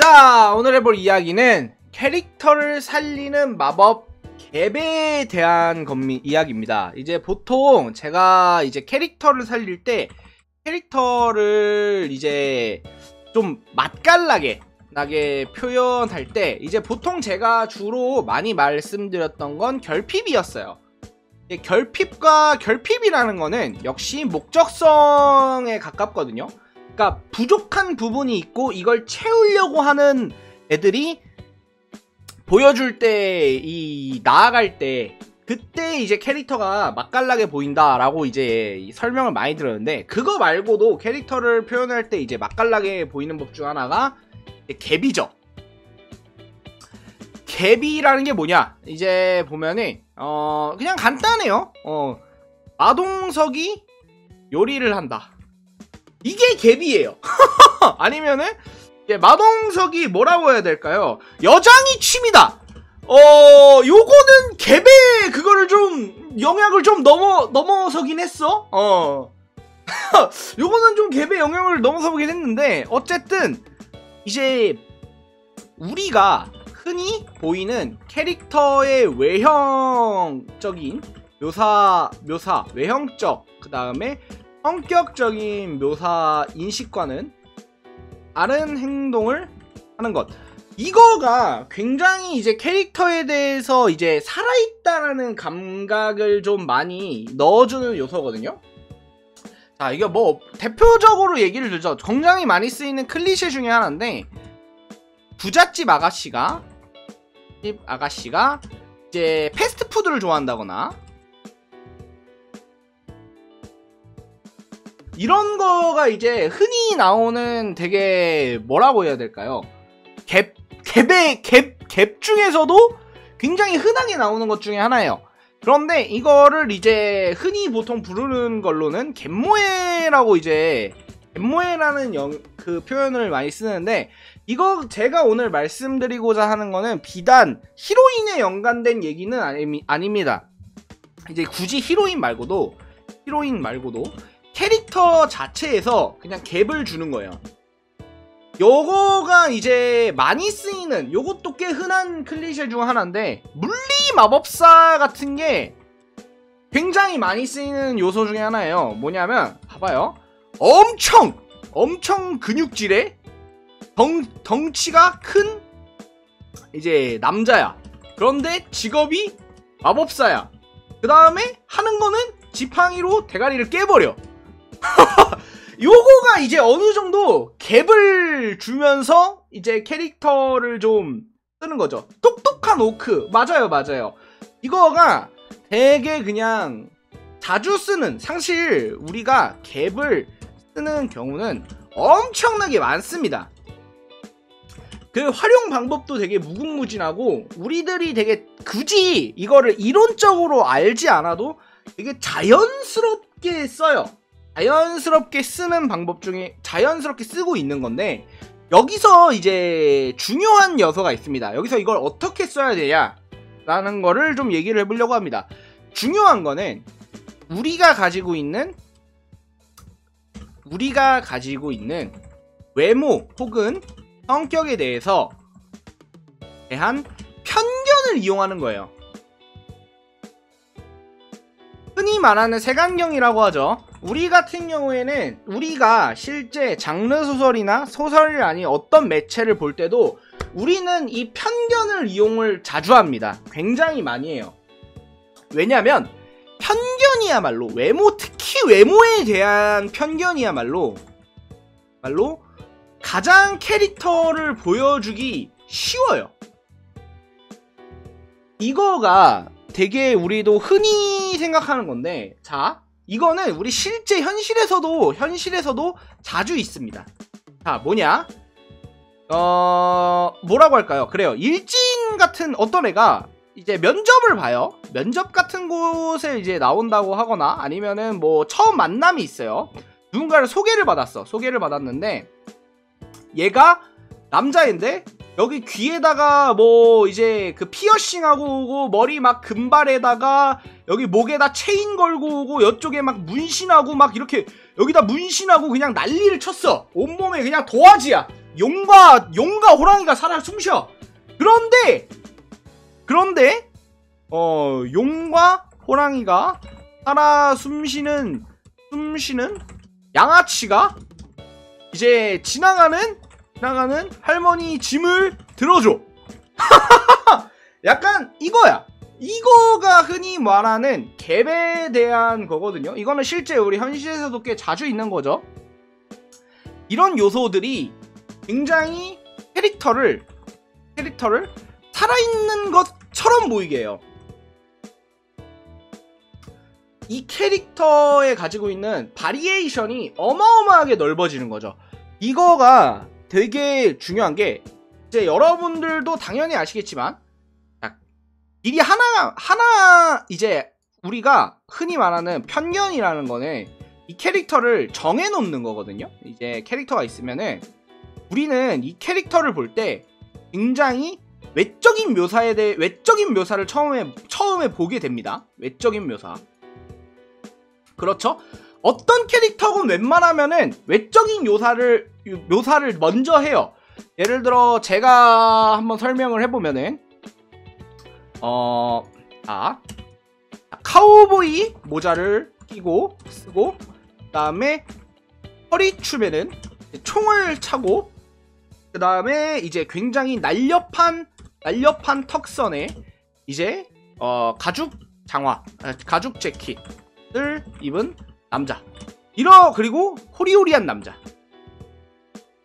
자, 오늘 해볼 이야기는 캐릭터를 살리는 마법 갭에 대한 이야기입니다. 이제 보통 제가 이제 캐릭터를 살릴 때 캐릭터를 이제 좀 맛깔나게 표현할 때 이제 보통 제가 주로 많이 말씀드렸던 건 결핍이었어요. 결핍과 결핍이라는 거는 역시 목적성에 가깝거든요. 그러니까 부족한 부분이 있고 이걸 채우려고 하는 애들이 보여줄 때, 나아갈 때, 그때 이제 캐릭터가 맛깔나게 보인다라고 이제 설명을 많이 들었는데, 그거 말고도 캐릭터를 표현할 때 이제 맛깔나게 보이는 법 중 하나가 갭이죠. 갭이라는 게 뭐냐? 이제 보면은, 그냥 간단해요. 마동석이 요리를 한다. 이게 갭이에요. 아니면은, 마동석이 뭐라고 해야 될까요? 여장이 취미다. 요거는 갭에 그거를 좀 영향을 좀 넘어서긴 했어. 요거는 좀 갭의 영향을 넘어서긴 했는데 어쨌든 이제 우리가 흔히 보이는 캐릭터의 외형적인 외형적 그 다음에 성격적인 묘사 인식과는 다른 행동을 하는 것. 이거가 굉장히 이제 캐릭터에 대해서 이제 살아있다라는 감각을 좀 많이 넣어주는 요소거든요. 자, 이게 뭐 대표적으로 얘기를 들죠. 굉장히 많이 쓰이는 클리셰 중에 하나인데, 부잣집 아가씨가 이제 패스트푸드를 좋아한다거나 이런 거가 이제 흔히 나오는 되게 뭐라고 해야 될까요? 갭 중에서도 굉장히 흔하게 나오는 것 중에 하나예요. 그런데 이거를 이제 흔히 보통 부르는 걸로는 갭모해라고 이제 갭모해라는 그 표현을 많이 쓰는데, 이거 제가 오늘 말씀드리고자 하는 거는 비단 히로인에 연관된 얘기는 아닙니다. 이제 굳이 히로인 말고도 캐릭터 자체에서 그냥 갭을 주는 거예요. 요거가 이제 많이 쓰이는, 요것도 꽤 흔한 클리셰 중 하나인데, 물리 마법사 같은 게 굉장히 많이 쓰이는 요소 중에 하나예요. 뭐냐면 봐봐요. 엄청 근육질에 덩치가 큰 이제 남자야. 그런데 직업이 마법사야. 그 다음에 하는 거는 지팡이로 대가리를 깨버려. 요거가 이제 어느 정도 갭을 주면서 이제 캐릭터를 좀 쓰는 거죠. 똑똑한 오크. 맞아요. 이거가 되게 그냥 자주 쓰는, 사실 우리가 갭을 쓰는 경우는 엄청나게 많습니다. 그 활용 방법도 되게 무궁무진하고, 우리들이 되게 굳이 이거를 이론적으로 알지 않아도 되게 자연스럽게 써요. 자연스럽게 쓰는 방법 중에 자연스럽게 쓰고 있는 건데, 여기서 이제 중요한 요소가 있습니다. 여기서 이걸 어떻게 써야 되냐 라는 거를 좀 얘기를 해보려고 합니다. 중요한 거는 우리가 가지고 있는 외모 혹은 성격에 대한 편견을 이용하는 거예요. 흔히 말하는 색안경이라고 하죠. 우리 같은 경우에는 우리가 실제 장르 소설이나 소설이 아닌 어떤 매체를 볼 때도 우리는 이 편견을 이용을 자주 합니다. 굉장히 많이 해요. 왜냐면 편견이야말로 특히 외모에 대한 편견이야말로 가장 캐릭터를 보여주기 쉬워요. 이거가 되게 우리도 흔히 생각하는 건데, 자, 이거는 우리 실제 현실에서도 자주 있습니다. 자, 뭐냐? 뭐라고 할까요? 그래요. 일진 같은 어떤 애가 이제 면접을 봐요. 면접 같은 곳에 이제 나온다고 하거나, 아니면은 뭐 처음 만남이 있어요. 누군가를 소개를 받았는데, 얘가 남자인데 여기 귀에다가 뭐 이제 그 피어싱하고 오고, 머리 막 금발에다가 여기 목에다 체인 걸고 오고, 이쪽에 막 문신하고 막 이렇게 여기다 문신하고 그냥 난리를 쳤어. 온몸에 그냥 도화지야. 용과 호랑이가 살아 숨쉬어. 그런데 용과 호랑이가 살아 숨쉬는 양아치가 이제 지나가는 할머니 짐을 들어줘. 약간 이거야. 이거가 흔히 말하는 갭에 대한 거거든요. 이거는 실제 우리 현실에서도 꽤 자주 있는 거죠. 이런 요소들이 굉장히 캐릭터를 살아있는 것처럼 보이게 해요. 이 캐릭터에 가지고 있는 바리에이션이 어마어마하게 넓어지는 거죠. 이거가 되게 중요한 게, 이제 여러분들도 당연히 아시겠지만 일이 하나 이제 우리가 흔히 말하는 편견이라는 거는 이 캐릭터를 정해놓는 거거든요. 이제 캐릭터가 있으면은 우리는 이 캐릭터를 볼 때 굉장히 외적인 묘사를 처음에 보게 됩니다. 외적인 묘사. 그렇죠? 어떤 캐릭터건 웬만하면은 외적인 묘사를 먼저 해요. 예를 들어 제가 한번 설명을 해보면은 카우보이 모자를 끼고 쓰고, 그 다음에 허리춤에는 총을 차고, 그 다음에 이제 굉장히 날렵한 턱선에 이제 가죽 재킷을 입은 남자. 그리고 호리호리한 남자.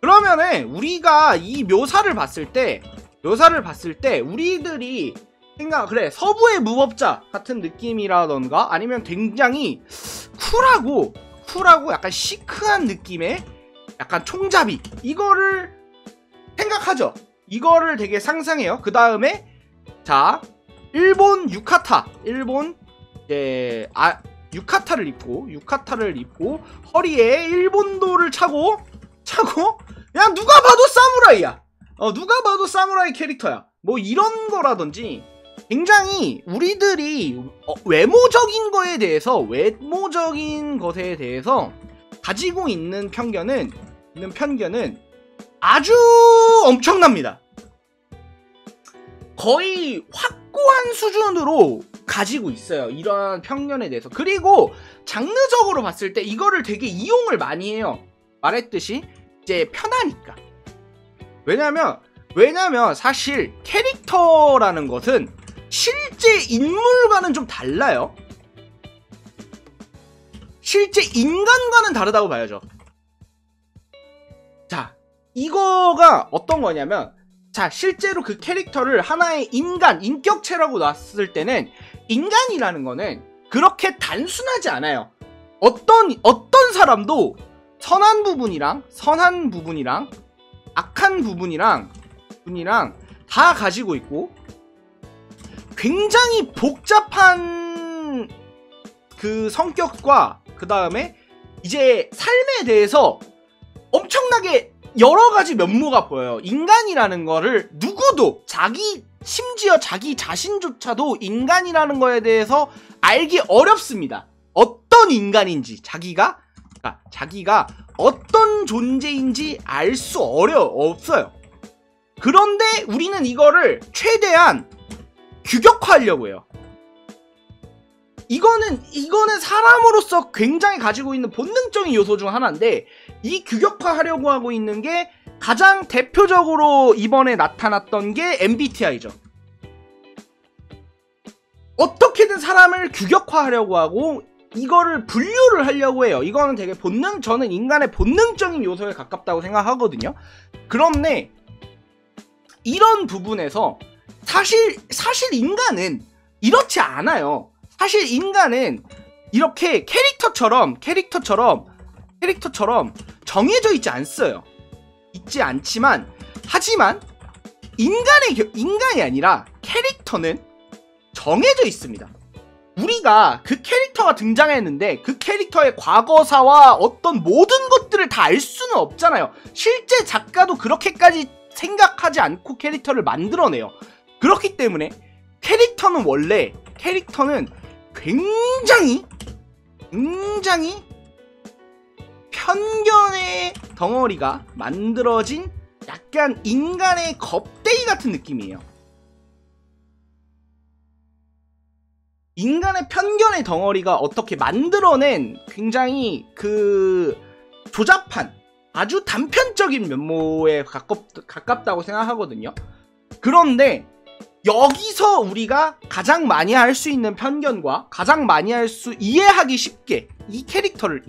그러면은 우리가 이 묘사를 봤을 때 우리들이 그래, 서부의 무법자 같은 느낌이라던가, 아니면 굉장히 쿨하고 약간 시크한 느낌의 약간 총잡이, 이거를 생각하죠. 이거를 되게 상상해요. 그 다음에 일본 유카타를 입고 허리에 일본도를 차고 그냥 누가 봐도 사무라이야. 누가 봐도 사무라이 캐릭터야. 뭐 이런 거라든지, 굉장히 우리들이 외모적인 것에 대해서 가지고 있는 편견은 아주 엄청납니다. 거의 확고한 수준으로 가지고 있어요. 이러한 편견에 대해서. 그리고 장르적으로 봤을 때 이거를 되게 이용을 많이 해요. 말했듯이 이제 편하니까. 왜냐면 사실 캐릭터라는 것은 실제 인물과는 좀 달라요. 실제 인간과는 다르다고 봐야죠. 자, 이거가 어떤 거냐면, 실제로 그 캐릭터를 하나의 인격체라고 놨을 때는 인간이라는 거는 그렇게 단순하지 않아요. 어떤 사람도 선한 부분이랑 악한 부분이랑 다 가지고 있고, 굉장히 복잡한 그 성격과, 그 다음에 이제 삶에 대해서 엄청나게 여러가지 면모가 보여요. 인간이라는 거를 누구도, 심지어 자기 자신조차도 인간이라는 거에 대해서 알기 어렵습니다. 어떤 인간인지, 자기가 어떤 존재인지 알 수 없어요. 그런데 우리는 이거를 최대한 규격화하려고 해요. 이거는 사람으로서 굉장히 가지고 있는 본능적인 요소 중 하나인데, 이 규격화하려고 하고 있는 게 가장 대표적으로 이번에 나타났던 게 MBTI죠. 어떻게든 사람을 규격화하려고 하고 이거를 분류를 하려고 해요. 이거는 되게 저는 인간의 본능적인 요소에 가깝다고 생각하거든요. 그런데 이런 부분에서 사실 인간은 이렇지 않아요. 사실 인간은 이렇게 캐릭터처럼 정해져 있지 않지만, 하지만 인간이 아니라 캐릭터는 정해져 있습니다. 우리가 그 캐릭터가 등장했는데 그 캐릭터의 과거사와 어떤 모든 것들을 다 알 수는 없잖아요. 실제 작가도 그렇게까지 생각하지 않고 캐릭터를 만들어내요. 그렇기 때문에 캐릭터는 굉장히 편견의 덩어리가 만들어진 약간 인간의 겁데이 같은 느낌이에요. 인간의 편견의 덩어리가 어떻게 만들어낸 굉장히 그 조잡한 아주 단편적인 면모에 가깝다고 생각하거든요. 그런데 여기서 우리가 가장 많이 할 수 있는 편견과 가장 많이 할 수 이해하기 쉽게 이 캐릭터를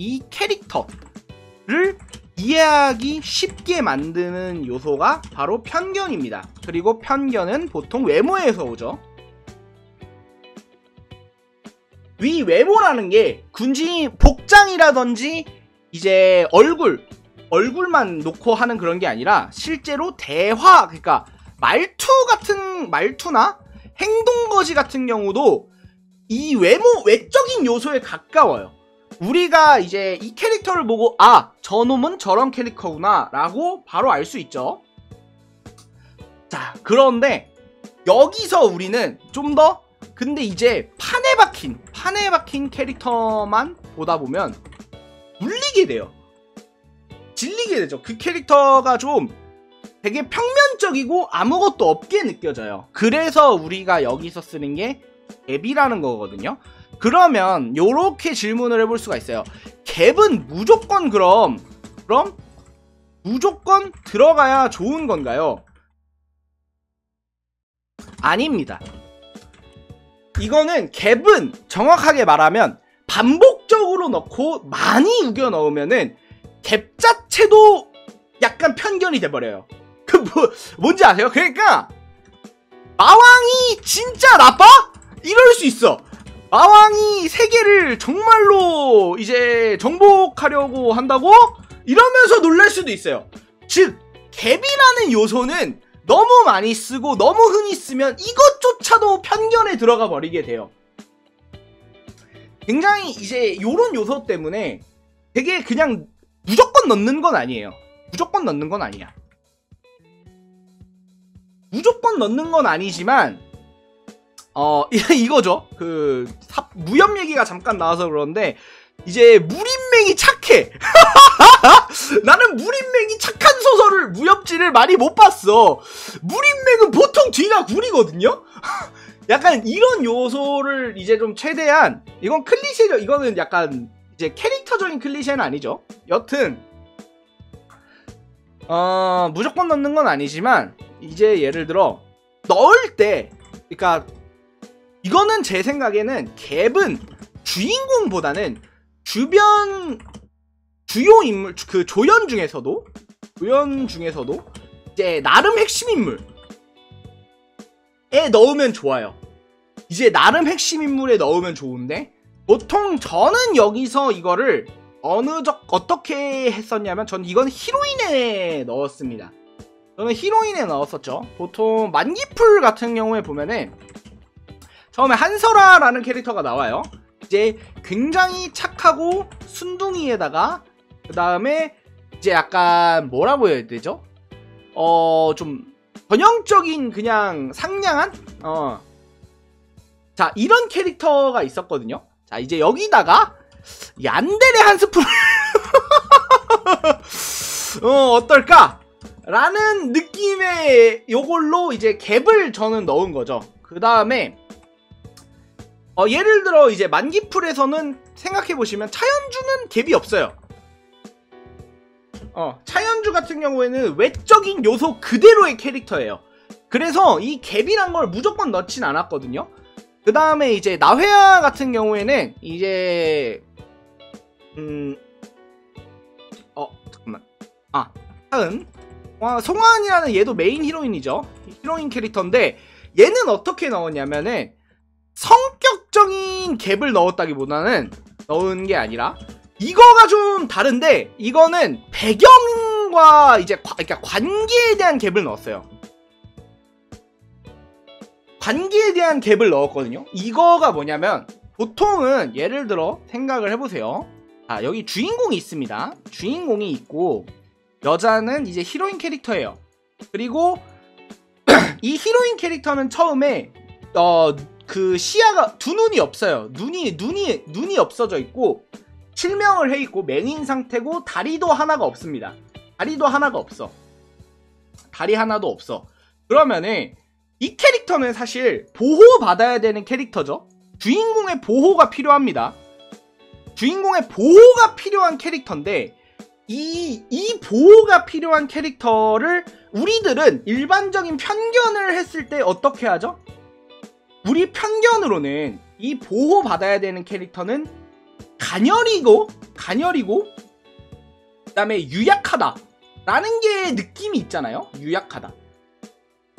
이해하기 쉽게 만드는 요소가 바로 편견입니다. 그리고 편견은 보통 외모에서 오죠. 이 외모라는 게 굳이 복장이라든지 이제 얼굴만 놓고 하는 그런 게 아니라 실제로 대화, 그러니까 말투나 행동거지 같은 경우도 이 외적인 요소에 가까워요. 우리가 이제 이 캐릭터를 보고 아, 저놈은 저런 캐릭터구나 라고 바로 알 수 있죠. 자, 그런데 여기서 우리는 좀 더 근데 이제 판에 박힌 캐릭터만 보다 보면 물리게 돼요. 질리게 되죠. 그 캐릭터가 좀 되게 평면적이고 아무것도 없게 느껴져요. 그래서 우리가 여기서 쓰는 게 갭이라는 거거든요. 그러면 요렇게 질문을 해볼 수가 있어요. 갭은 무조건 그럼 무조건 들어가야 좋은 건가요? 아닙니다. 이거는 갭은 정확하게 말하면 반복적으로 넣고 많이 우겨 넣으면은 갭 자체도 약간 편견이 돼버려요. 뭔지 아세요? 그러니까 마왕이 진짜 나빠? 이럴 수 있어. 마왕이 세계를 정말로 이제 정복하려고 한다고? 이러면서 놀랄 수도 있어요. 즉 갭이라는 요소는 너무 많이 쓰고 너무 흔히 쓰면 이것조차도 편견에 들어가 버리게 돼요. 굉장히 이제 요런 요소 때문에 되게 그냥 무조건 넣는 건 아니에요. 무조건 넣는 건 아니야. 무조건 넣는 건 아니지만 이거죠. 그 무협 얘기가 잠깐 나와서 그런데 이제 무림맹이 착해. 나는 무림맹이 착한 소설을 무협지를 많이 못 봤어. 무림맹은 보통 뒤가 구리거든요. 약간 이런 요소를 이제 좀 최대한 이건 클리셰죠. 이거는 약간 이제 캐릭터적인 클리셰는 아니죠. 여튼 무조건 넣는 건 아니지만 이제 예를 들어 넣을 때 그러니까 이거는 제 생각에는 갭은 주인공보다는 주변 주요 인물 그 조연 중에서도 이제 나름 핵심 인물에 넣으면 좋아요. 이제 나름 핵심 인물에 넣으면 좋은데 보통 저는 여기서 이거를 어떻게 했었냐면 전 이건 히로인에 넣었습니다. 저는 히로인에 넣었었죠. 보통 만기풀 같은 경우에 보면은 처음에 한설아라는 캐릭터가 나와요. 이제 굉장히 착하고 순둥이에다가 그 다음에 이제 약간 뭐라고 해야 되죠? 좀 전형적인 그냥 상냥한 자 이런 캐릭터가 있었거든요. 자 이제 여기다가 얀데레 한 스푼 어떨까? 라는 느낌의 요걸로 이제 갭을 저는 넣은 거죠. 그 다음에 예를 들어 이제 만기풀에서는 생각해보시면 차현주는 갭이 없어요. 차현주 같은 경우에는 외적인 요소 그대로의 캐릭터예요. 그래서 이 갭이란 걸 무조건 넣진 않았거든요. 그 다음에 이제 나회아 같은 경우에는 이제 잠깐만 하은 송하은이라는 얘도 메인 히로인이죠. 히로인 캐릭터인데 얘는 어떻게 넣었냐면은 성격적인 갭을 넣었다기보다는 넣은 게 아니라 이거가 좀 다른데 이거는 배경과 이제 그러니까 관계에 대한 갭을 넣었어요. 관계에 대한 갭을 넣었거든요. 이거가 뭐냐면 보통은 예를 들어 생각을 해보세요. 자 여기 주인공이 있습니다. 주인공이 있고 여자는 이제 히로인 캐릭터예요. 그리고 이 히로인 캐릭터는 처음에 그 시야가 두 눈이 없어요. 눈이 없어져 있고 실명을 해 있고 맹인 상태고 다리도 하나가 없습니다. 다리도 하나가 없어. 다리 하나도 없어. 그러면은 이 캐릭터는 사실 보호받아야 되는 캐릭터죠. 주인공의 보호가 필요합니다. 주인공의 보호가 필요한 캐릭터인데 이 보호가 필요한 캐릭터를 우리들은 일반적인 편견을 했을 때 어떻게 하죠? 우리 편견으로는 이 보호받아야 되는 캐릭터는 가녀리고 그 다음에 유약하다 라는 게 느낌이 있잖아요. 유약하다.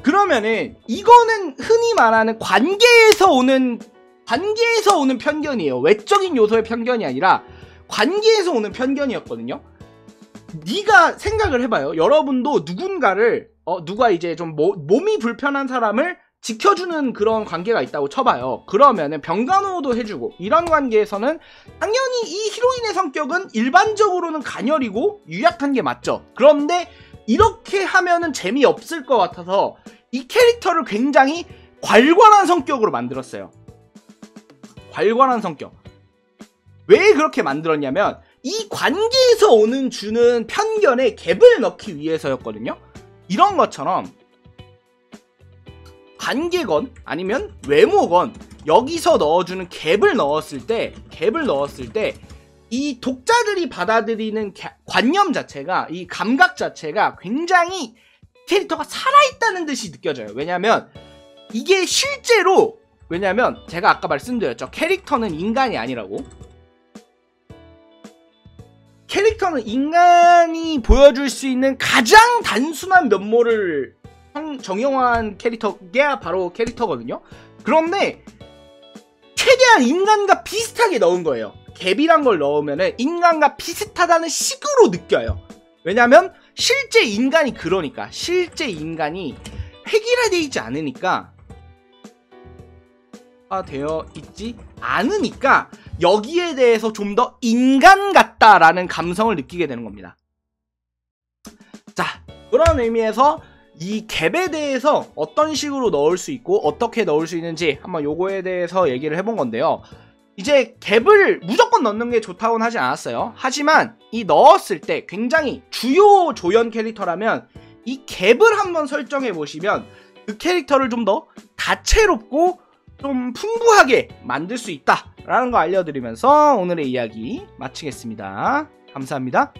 그러면은 이거는 흔히 말하는 관계에서 오는 편견이에요. 외적인 요소의 편견이 아니라 관계에서 오는 편견이었거든요. 네가 생각을 해봐요. 여러분도 누군가를 누가 이제 좀 몸이 불편한 사람을 지켜주는 그런 관계가 있다고 쳐봐요. 그러면은 병간호도 해주고 이런 관계에서는 당연히 이 히로인의 성격은 일반적으로는 가녀리고 유약한 게 맞죠. 그런데 이렇게 하면은 재미없을 것 같아서 이 캐릭터를 굉장히 괄괄한 성격으로 만들었어요. 괄괄한 성격. 왜 그렇게 만들었냐면 이 관계에서 주는 편견에 갭을 넣기 위해서였거든요. 이런 것처럼 관계건 아니면 외모건 여기서 넣어주는 갭을 넣었을 때 이 독자들이 받아들이는 관념 자체가, 이 감각 자체가 굉장히 캐릭터가 살아있다는 듯이 느껴져요. 왜냐면 이게 실제로, 왜냐면 제가 아까 말씀드렸죠. 캐릭터는 인간이 아니라고. 캐릭터는 인간이 보여줄 수 있는 가장 단순한 면모를 정형화한 캐릭터가 바로 캐릭터거든요. 그런데 최대한 인간과 비슷하게 넣은 거예요. 갭이란 걸 넣으면 인간과 비슷하다는 식으로 느껴요. 왜냐면 실제 인간이 그러니까, 실제 인간이 획일화되어 있지 않으니까, 되어 있지 않으니까 여기에 대해서 좀 더 인간 같다라는 감성을 느끼게 되는 겁니다. 자, 그런 의미에서 이 갭에 대해서 어떤 식으로 넣을 수 있고 어떻게 넣을 수 있는지 한번 요거에 대해서 얘기를 해본 건데요. 이제 갭을 무조건 넣는 게 좋다고는 하지 않았어요. 하지만 이 넣었을 때 굉장히 주요 조연 캐릭터라면 이 갭을 한번 설정해 보시면 그 캐릭터를 좀 더 다채롭고 좀 풍부하게 만들 수 있다 라는 거 알려드리면서 오늘의 이야기 마치겠습니다. 감사합니다.